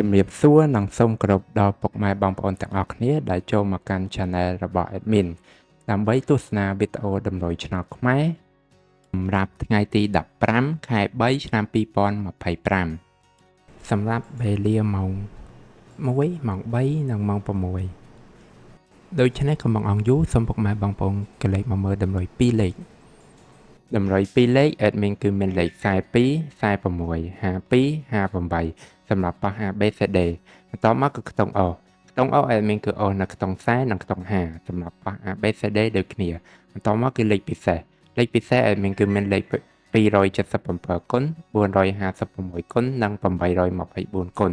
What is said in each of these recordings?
ជំរាបសួរនិងសូមគោរពដល់ពុកម៉ែបងប្អូនទាំងអស់គ្នាដែលចូលមកកាន់ Channel របស់ Admin ដើម្បីទស្សនាវីដេអូតម្រុយឆ្នោតខ្មែរសម្រាប់ថ្ងៃទី15ខែ3ឆ្នាំ2025សម្រាប់វេលាម៉ោង1ម៉ោង3និងម៉ោង6ដូច្នេះកុំបង្អង់យូរសូមពុកម៉ែបងប្អូនកលេចមកមើលតម្រុយ2លេខតម្រុយ2លេខ Admin គឺមានលេខ42 46 52 58សម្រាប់ប៉ះ ABCD បន្ទាប់មកគឺខ្ទង់ O ខ្ទង់ O Admin គឺ O នៅខ្ទង់40និងខ្ទង់50សម្រាប់ប៉ះ ABCD ដូចគ្នាបន្ទាប់មកគឺលេខពិសេសAdmin គឺមានលេខ277គុណ456គុណនិង824គុណ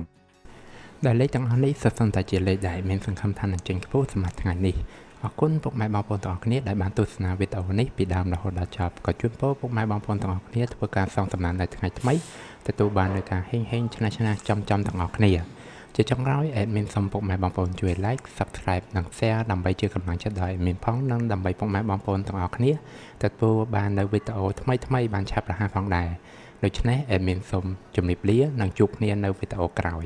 ដែលលេខទាំងអស់នេះសុទ្ធសឹងតែជាលេខដែលមានសង្ឃឹមថានឹងចេញខ្ពស់សម្រាប់ថ្ងៃនេះអរគុណពុកម៉ែបងប្អូនទាំងអស់គ្នាដែលបានទស្សនាវីដេអូនេះពីដើមរហូតដល់ចប់ក៏ជូនពរពុកម៉ែបងប្អូនទាំងអស់គ្នាធ្វើការសងសំណាននៅថ្ងៃថ្មីទទួលបាននូវការហេងឆ្នះចំទាំងអស់គ្នាជាចុងក្រោយ Admin សូមពុកម៉ែបងប្អូនជួយ Like Subscribe និង Share ដើម្បីជាកម្លាំងចិត្តដល់ Admin ផងនិងដើម្បីពុកម៉ែបងប្អូនទាំងអស់គ្នាទទួលបាននូវវីដេអូថ្មីបានឆាប់រហ័សផងដែរដូច្នេះ Admin សូមជម្រាបលានិងជួបគ្នានៅវីដេអូក្រោយ